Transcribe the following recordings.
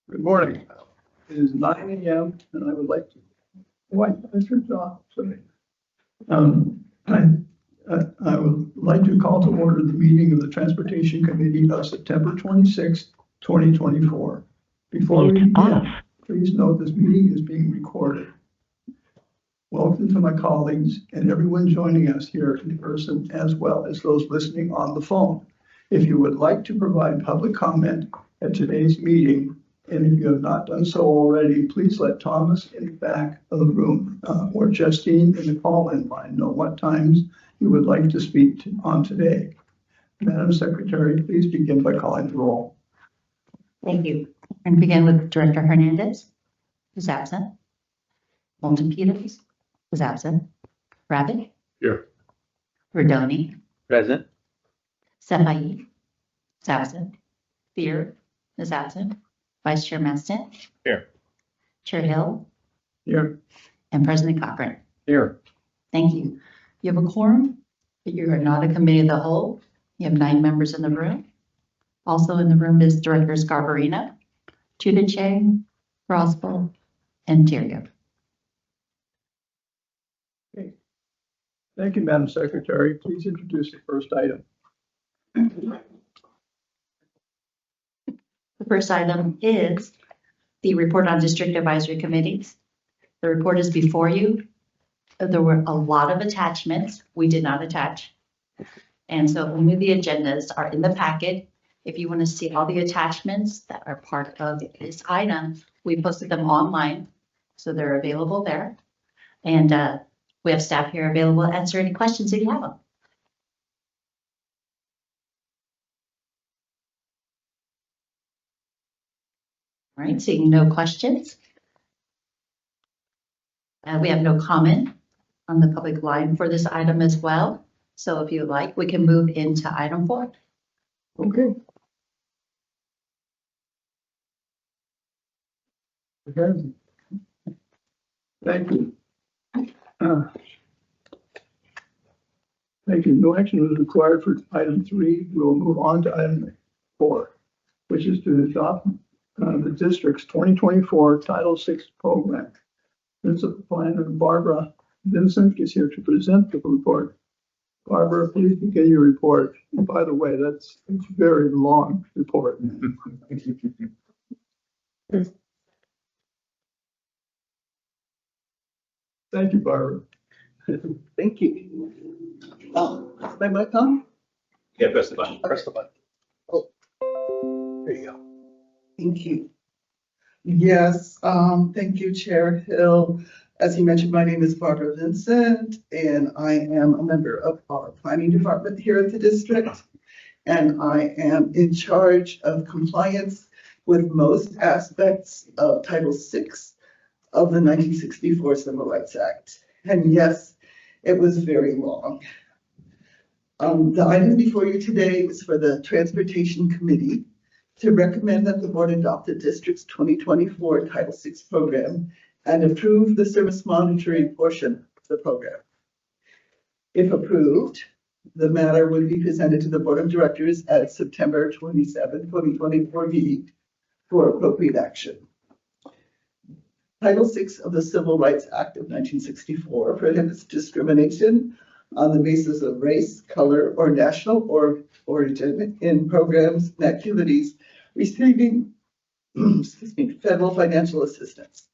Good morning. It is 9 a.m. and I would like to, Mr. John, sorry. I would like to call to order the meeting of the Transportation Committee of September 26, 2024. Before we begin, please note this meeting is being recorded. Welcome to my colleagues and everyone joining us here in person, as well as those listening on the phone. If you would like to provide public comment at today's meeting, and if you have not done so already, please let Thomas in the back of the room or Justine in the call-in line know what times you would like to speak on today. Madam Secretary, please begin by calling the roll. Thank you. And begin with Director Hernandez, who's absent. Moulton Peters is absent. Rabbit. Here. Rodoni. Present. Sefai is absent. Fear is absent. Vice Chair Maston. Here. Chair Hill. Here. And President Cochran. Here. Thank you. You have a quorum, but you are not a committee of the whole. You have 9 members in the room. Also in the room is Directors Garbarino, Tudiche, Roswell, and Terrio. Okay. Thank you, Madam Secretary. Please introduce the first item. The first item is the report on district advisory committees. The report is before you. There were a lot of attachments. We did not attach. And so only the agendas are in the packet. If you want to see all the attachments that are part of this item, we posted them online. So they're available there. And we have staff here available to answer any questions if you have them. All right, seeing no questions. We have no comment on the public line for this item as well. So if you like, we can move into item 4. Okay. Okay. Thank you. Thank you. No action is required for item 3. We'll move on to item 4, which is to adopt the district's 2024 Title VI program. Principal Planner Barbara Vincent is here to present the report. Barbara, please begin your report. And by the way, that's a very long report. Thank you, Barbara. Thank you. Is my mic on? Yeah, press the button. Press the button. Oh, there you go. Thank you. Yes, thank you, Chair Hill. As you mentioned, my name is Barbara Vincent, and I am a member of our planning department here at the district. And I am in charge of compliance with most aspects of Title VI of the 1964 Civil Rights Act. And yes, it was very long. The item before you today is for the Transportation Committee to recommend that the board adopt the district's 2024 Title VI program and approve the service monitoring portion of the program. If approved, the matter would be presented to the Board of Directors at September 27, 2024 meeting for appropriate action. Title VI of the Civil Rights Act of 1964 prohibits discrimination on the basis of race, color, or national origin in programs and activities receiving federal financial assistance.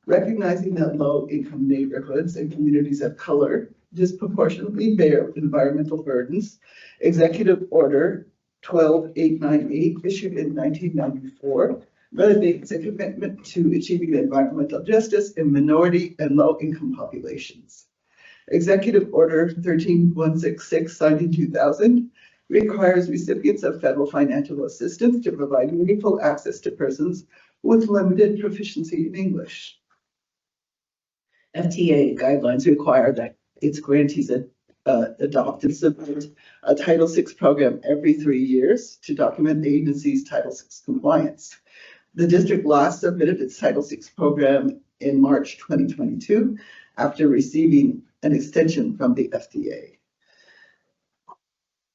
Recognizing that low-income neighborhoods and communities of color disproportionately bear environmental burdens, Executive Order 12898, issued in 1994, validates a commitment to achieving environmental justice in minority and low-income populations. Executive Order 13166, signed in 2000, requires recipients of federal financial assistance to provide meaningful access to persons with limited proficiency in English. FTA guidelines require that its grantees adopt and submit a Title VI program every 3 years to document the agency's Title VI compliance. The district last submitted its Title VI program in March 2022 after receiving an extension from the FDA.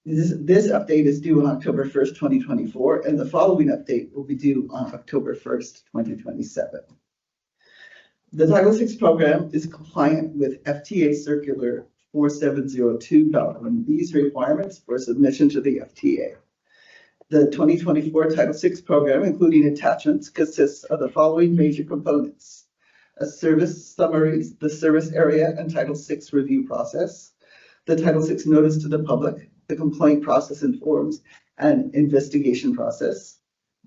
This update is due on October 1st, 2024, and the following update will be due on October 1st, 2027. The Title VI program is compliant with FTA Circular 4702 governing these requirements for submission to the FTA. The 2024 Title VI program, including attachments, consists of the following major components: a service summary, the service area and Title VI review process, the Title VI notice to the public, the complaint process and forms and investigation process,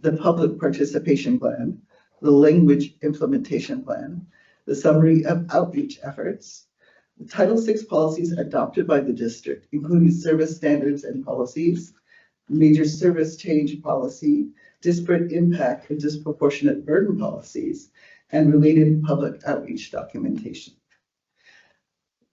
the public participation plan, the language implementation plan, the summary of outreach efforts, the Title VI policies adopted by the district, including service standards and policies, major service change policy, disparate impact and disproportionate burden policies, and related public outreach documentation.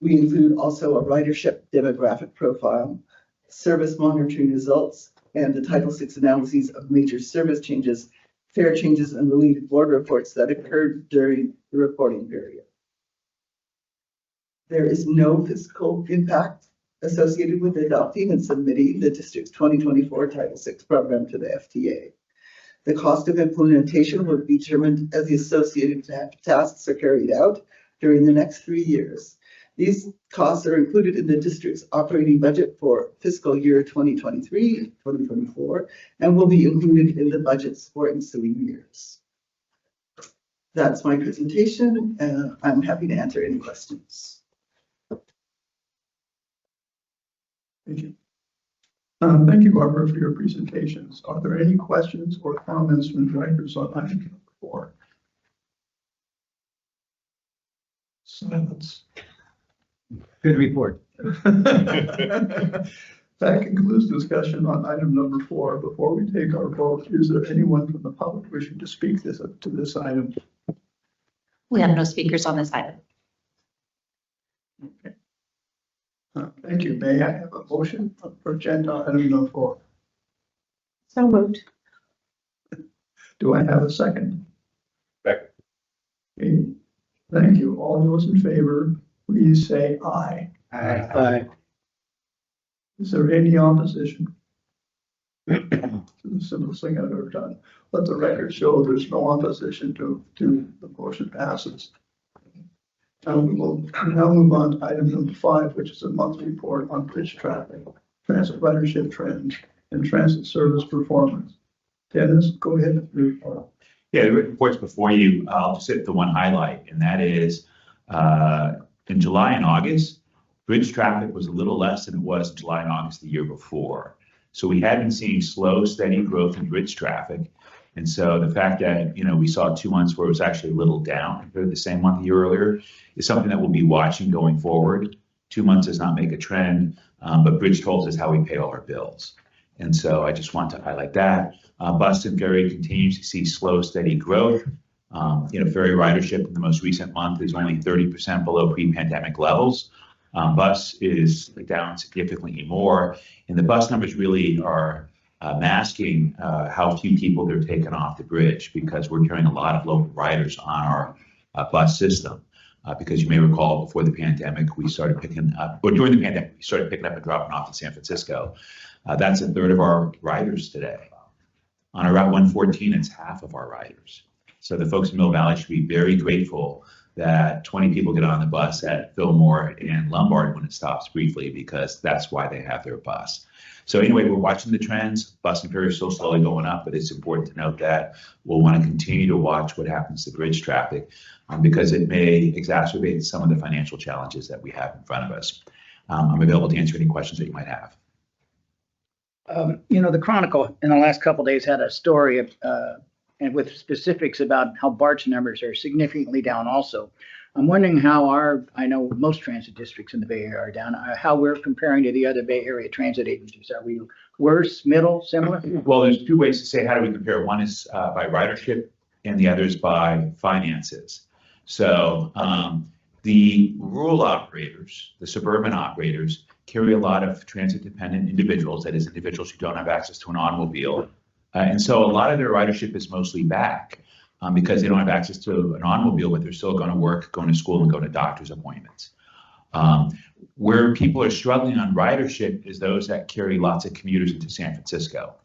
We include also a ridership demographic profile, service monitoring results, and the Title VI analyses of major service changes, fare changes, and related board reports that occurred during the reporting period. There is no fiscal impact associated with adopting and submitting the district's 2024 Title VI program to the FTA. The cost of implementation will be determined as the associated tasks are carried out during the next 3 years. These costs are included in the district's operating budget for fiscal year 2023-2024 and will be included in the budgets for ensuing years. That's my presentation, and I'm happy to answer any questions. Thank you. Thank you, Barbara, for your presentations. Are there any questions or comments from directors on item number 4? Silence. Good report. That concludes discussion on item number 4. Before we take our vote, is there anyone from the public wishing to speak to this item? We have no speakers on this item. Okay. Thank you. May I have a motion for agenda item number 4? So moved. Do I have a second? Second. Okay. Thank you. All those in favor, please say aye. Aye. Is there any opposition? To the simplest thing I've ever done. Let the record show there's no opposition to the motion passes. Now we will now move on to item number 5, which is a monthly report on bridge traffic, transit ridership trends, and transit service performance. Dennis, go ahead with your report. Yeah, the report's before you. I'll just hit the one highlight, and that is in July and August, bridge traffic was a little less than it was in July and August the year before. So we had been seeing slow, steady growth in bridge traffic. And so the fact that, we saw 2 months where it was actually a little down compared to the same month a year earlier is something that we'll be watching going forward. 2 months does not make a trend, but bridge tolls is how we pay all our bills. And so I just want to highlight that. Bus and ferry continues to see slow, steady growth. Ferry ridership in the most recent month is only 30% below pre-pandemic levels. Bus is down significantly more, and the bus numbers really are masking how few people they're taking off the bridge, because we're carrying a lot of local riders on our bus system. Because you may recall, before the pandemic, we started picking up, or during the pandemic, we started picking up and dropping off in San Francisco. That's a third of our riders today. On our Route 114, it's half of our riders. So the folks in Mill Valley should be very grateful that 20 people get on the bus at Fillmore and Lombard when it stops briefly, because that's why they have their bus. So anyway, we're watching the trends. Bus and ferry is still slowly going up, but it's important to note that we'll want to continue to watch what happens to bridge traffic, because it may exacerbate some of the financial challenges that we have in front of us. I'm available to answer any questions that you might have. The Chronicle in the last couple of days had a story and with specifics about how BART's numbers are significantly down also. I'm wondering how I know most transit districts in the Bay Area are down, how we're comparing to the other Bay Area transit agencies. Are we worse, middle, similar? Well, there's 2 ways to say how do we compare. One is by ridership, and the other is by finances. So the rural operators, the suburban operators, carry a lot of transit-dependent individuals, that is, individuals who don't have access to an automobile. And so a lot of their ridership is mostly back because they don't have access to an automobile, but they're still going to work, going to school, and going to doctor's appointments. Where people are struggling on ridership is those that carry lots of commuters into San Francisco.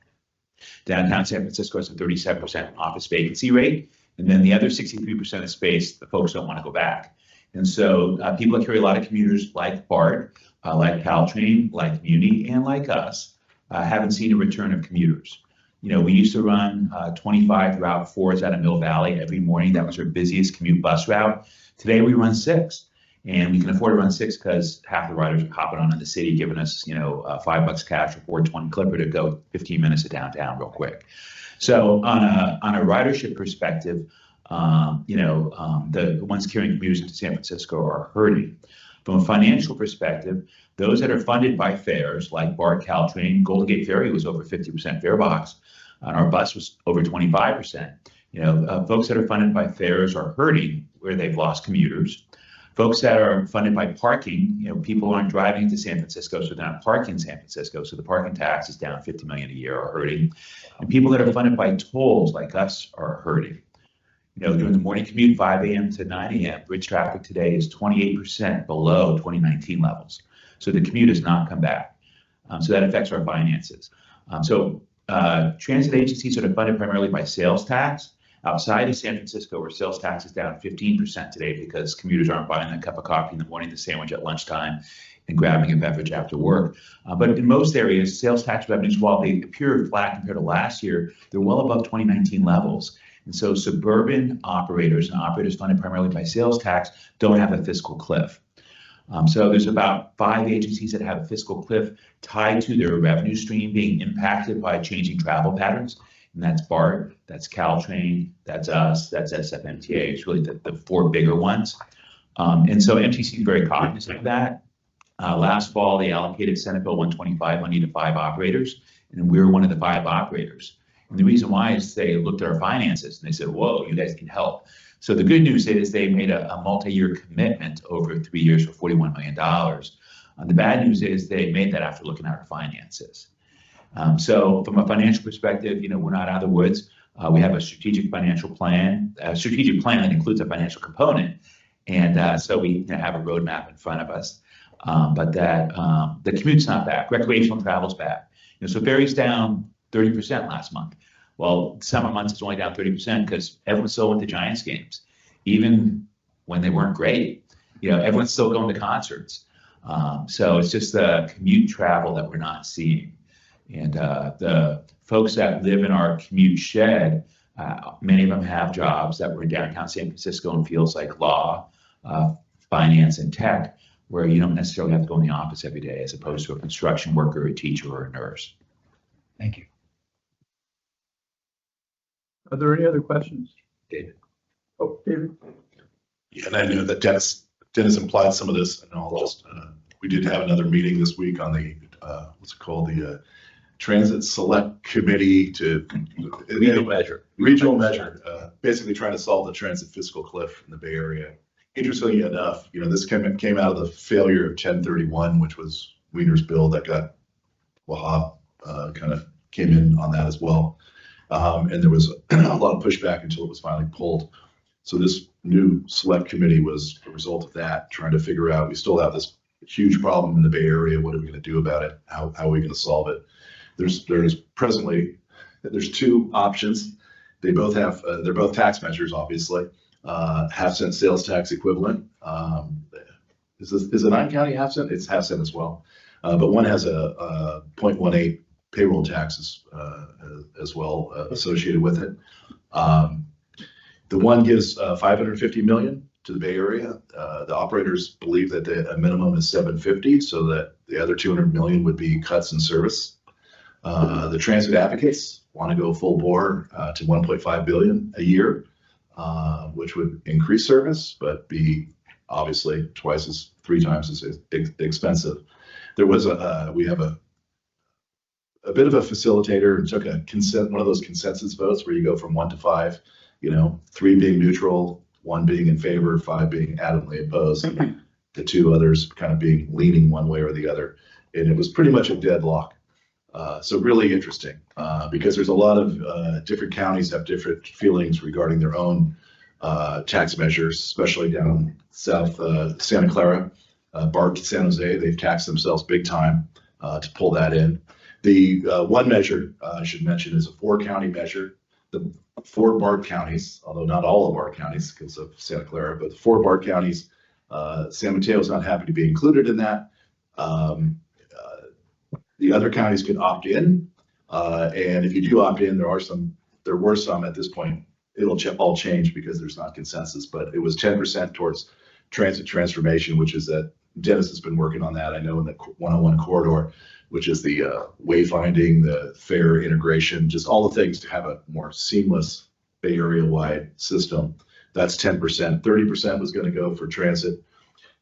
Downtown San Francisco has a 37% office vacancy rate, and then the other 63% of space, the folks don't want to go back. And so people that carry a lot of commuters like BART, like Caltrain, like Muni, and like us, haven't seen a return of commuters. You know, we used to run 25 Route 4s out of Mill Valley every morning. That was our busiest commute bus route. Today we run 6. And we can afford to run 6 because half the riders are hopping on in the city, giving us, you know, $5 cash or $4.20 Clipper to go 15 minutes to downtown real quick. So on a ridership perspective, the ones carrying commuters into San Francisco are hurting. From a financial perspective, those that are funded by fares like BART, Caltrain, Golden Gate Ferry was over 50% fare box, and our bus was over 25%. You know, folks that are funded by fares are hurting where they've lost commuters. Folks that are funded by parking, you know, people aren't driving into San Francisco, so they're not parking in San Francisco. So the parking tax is down $50 million a year, are hurting. And people that are funded by tolls like us are hurting. You know, during the morning commute, 5 a.m. to 9 a.m., bridge traffic today is 28% below 2019 levels. So the commute has not come back. So that affects our finances. Transit agencies that are funded primarily by sales tax. Outside of San Francisco, where sales tax is down 15% today because commuters aren't buying that cup of coffee in the morning, the sandwich at lunchtime, and grabbing a beverage after work. But in most areas, sales tax revenues, while they appear flat compared to last year, they're well above 2019 levels. And so suburban operators and operators funded primarily by sales tax don't have a fiscal cliff. So there's about 5 agencies that have a fiscal cliff tied to their revenue stream being impacted by changing travel patterns. And that's BART, that's Caltrain, that's us, that's SFMTA. It's really the 4 bigger ones. And so MTC is very cognizant of that. Last fall, they allocated Senate Bill 125 money to 5 operators, and we were one of the 5 operators. And the reason why is they looked at our finances and they said, whoa, you guys need help. So the good news is they made a multi-year commitment over 3 years for $41 million. The bad news is they made that after looking at our finances. So from a financial perspective, you know, we're not out of the woods. We have a strategic financial plan, a strategic plan that includes a financial component. And so we have a roadmap in front of us. But that the commute's not back. Recreational travel's back. You know, so ferry's down 30% last month. Well, summer months it's only down 30% because everyone still went to Giants games, even when they weren't great. You know, everyone's still going to concerts. So it's just the commute travel that we're not seeing. And the folks that live in our commute shed, many of them have jobs that were in downtown San Francisco in fields like law, finance, and tech, where you don't necessarily have to go in the office every day as opposed to a construction worker, a teacher, or a nurse. Thank you. Are there any other questions? David. Oh, David. Yeah, and I know that Dennis implied some of this, and I'll just, we did have another meeting this week on the, what's it called? The Transit Select Committee to regional measure, basically trying to solve the transit fiscal cliff in the Bay Area. Interestingly enough, you know, this came out of the failure of 1031, which was Wiener's bill that got Wahab kind of came in on that as well. And there was a lot of pushback until it was finally pulled. So this new select committee was a result of that, trying to figure out, we still have this huge problem in the Bay Area. What are we going to do about it? How are we going to solve it? There's 2 options. They both have, they're both tax measures, obviously. Half-cent sales tax equivalent. Is it 9 county half-cent? It's half-cent as well. But one has a 0.18 payroll taxes as well associated with it. The one gives $550 million to the Bay Area. The operators believe that a minimum is $750, so that the other $200 million would be cuts in service. The transit advocates want to go full bore to $1.5 billion a year, which would increase service, but be obviously 3 times as expensive. There was we have a bit of a facilitator and took one of those consensus votes where you go from 1 to 5, you know, 3 being neutral, 1 being in favor, 5 being adamantly opposed, the 2 others kind of being leaning one way or the other. And it was pretty much a deadlock. So really interesting because there's a lot of different counties have different feelings regarding their own tax measures, especially down south Santa Clara. BART San Jose, they've taxed themselves big time to pull that in. The one measure I should mention is a 4-county measure. The 4 BART counties, although not all of our counties because of Santa Clara, but the 4 BART counties, San Mateo is not happy to be included in that. The other counties can opt in, and if you do opt in, there were some at this point. It'll all change because there's not consensus, but it was 10% towards transit transformation, which is that Dennis has been working on that. I know in the 101 corridor, which is the wayfinding, the fare integration, just all the things to have a more seamless Bay Area wide system. That's 10%. 30% was going to go for transit.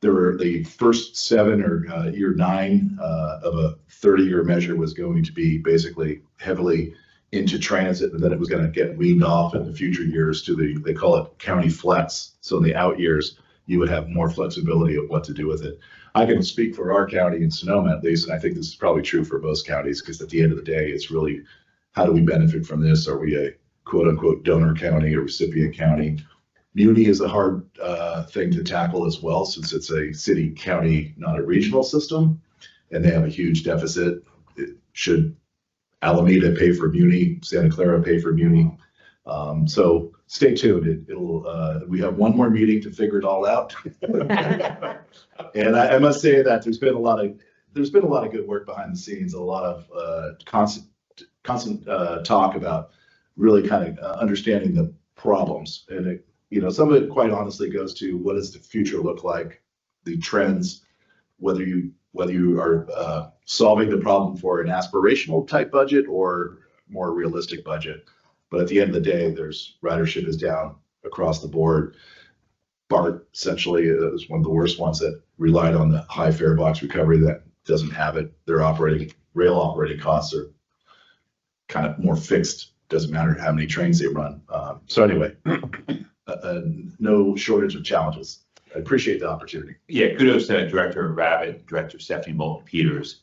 There were the first 7 or year 9 of a 30-year measure was going to be basically heavily into transit, and then it was going to get weaned off in the future years to they call it county flex. So in the out years, you would have more flexibility of what to do with it. I can speak for our county in Sonoma at least, and I think this is probably true for most counties, because at the end of the day, it's really how do we benefit from this? Are we a quote unquote donor county or recipient county? Muni is a hard thing to tackle as well, since it's a city county, not a regional system, and they have a huge deficit. Should Alameda pay for Muni, Santa Clara pay for Muni? So stay tuned. We have one more meeting to figure it all out. And I must say that there's been a lot of good work behind the scenes, a lot of constant talk about really kind of understanding the problems. And some of it quite honestly goes to what does the future look like, the trends, whether you are solving the problem for an aspirational type budget or more realistic budget. But at the end of the day, ridership is down across the board. BART essentially is one of the worst ones that relied on the high fare box recovery that doesn't have it. Their rail operating costs are kind of more fixed. Doesn't matter how many trains they run. So anyway, no shortage of challenges. I appreciate the opportunity. Yeah, kudos to Director Rabbit, Director Stephanie Moulton-Peters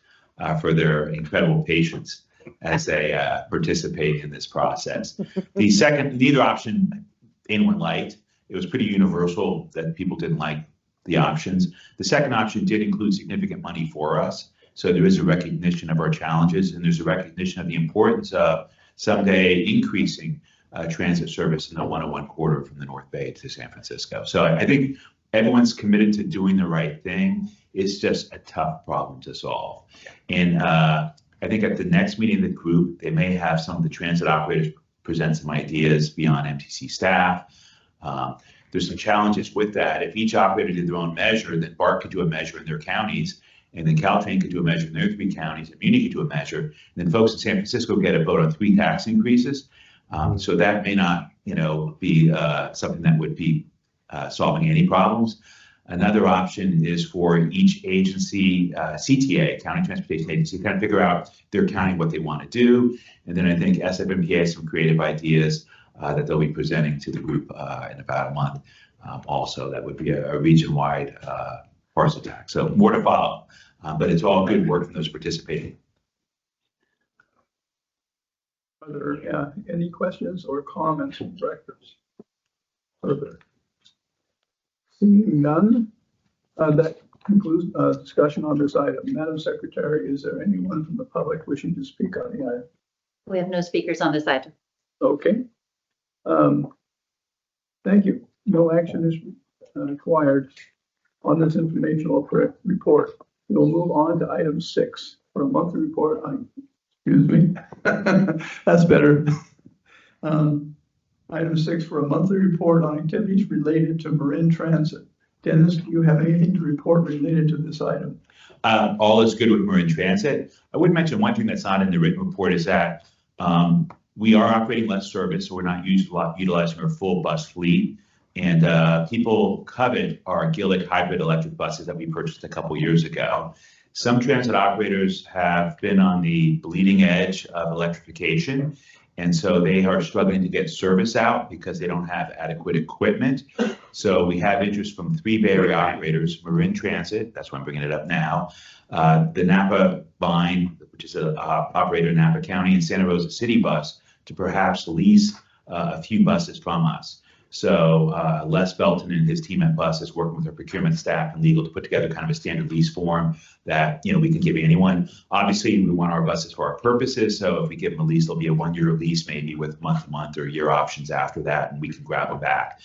for their incredible patience as they participate in this process. Neither option anyone liked. It was pretty universal that people didn't like the options. The second option did include significant money for us. So there is a recognition of our challenges, and there's a recognition of the importance of someday increasing transit service in the 101 corridor from the North Bay to San Francisco. So I think everyone's committed to doing the right thing. It's just a tough problem to solve. And I think at the next meeting of the group, they may have some of the transit operators present some ideas beyond MTC staff. There's some challenges with that. If each operator did their own measure, then BART could do a measure in their counties, and then Caltrain could do a measure in their 3 counties, and Muni could do a measure, and then folks in San Francisco get a vote on 3 tax increases. So that may not, be something that would be solving any problems. Another option is for each agency, CTA, County Transportation Agency, kind of figure out their county what they want to do. And then I think SFMPA has some creative ideas that they'll be presenting to the group in about a month. Also, that would be a region-wide parcel tax. So more to follow, but it's all good work from those participating. Are there any questions or comments from directors? Further? Seeing none, that concludes discussion on this item. Madam Secretary, is there anyone from the public wishing to speak on the item? We have no speakers on this item. Okay. Thank you. No action is required on this informational report. We'll move on to item 6 for a monthly report on, excuse me, that's better. Item 6 for a monthly report on activities related to Marin Transit. Dennis, do you have anything to report related to this item? All is good with Marin Transit. I would mention one thing that's not in the written report is that we are operating less service, so we're not utilizing our full bus fleet. And people covet our Gillig hybrid electric buses that we purchased a couple years ago. Some transit operators have been on the bleeding edge of electrification, and so they are struggling to get service out because they don't have adequate equipment. So we have interest from 3 Bay Area operators: Marin Transit, that's why I'm bringing it up now, the Napa Vine, which is an operator in Napa County, and Santa Rosa City Bus, to perhaps lease a few buses from us. So Les Belton and his team at Bus is working with our procurement staff and legal to put together kind of a standard lease form that, we can give anyone. Obviously, we want our buses for our purposes. So if we give them a lease, there'll be a 1-year lease, maybe with month-to-month or year options after that, and we can grab them back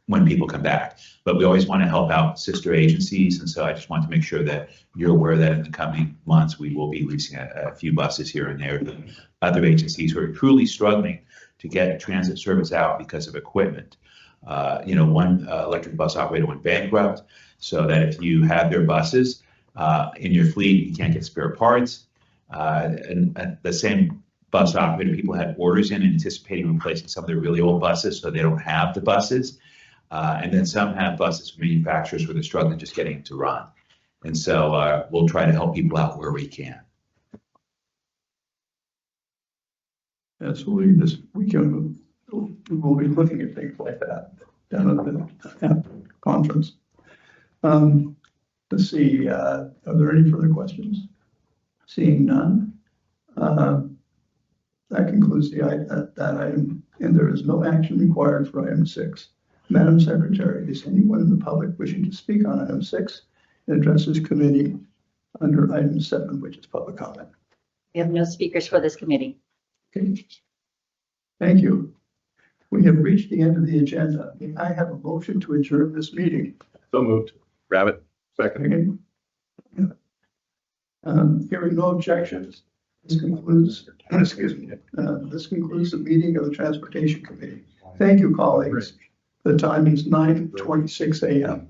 when people come back. But we always want to help out sister agencies. And so I just want to make sure that you're aware that in the coming months, we will be leasing a few buses here and there to other agencies who are truly struggling to get transit service out because of equipment. One electric bus operator went bankrupt, so that if you have their buses in your fleet, you can't get spare parts. And the same bus operator, people had orders in anticipating replacing some of their really old buses, so they don't have the buses. And then some have buses from manufacturers where they're struggling just getting it to run. And so we'll try to help people out where we can. Absolutely, this weekend, we will be looking at things like that down at the conference. Let's see, are there any further questions? Seeing none, that concludes that item, and there is no action required for item 6. Madam Secretary, is anyone in the public wishing to speak on item 6 and address this committee under item 7, which is public comment? We have no speakers for this committee. Okay. Thank you. We have reached the end of the agenda. May I have a motion to adjourn this meeting? So moved. Rabbit. Second. Second. Hearing no objections, this concludes, this concludes the meeting of the Transportation Committee. Thank you, colleagues. The time is 9:26 a.m.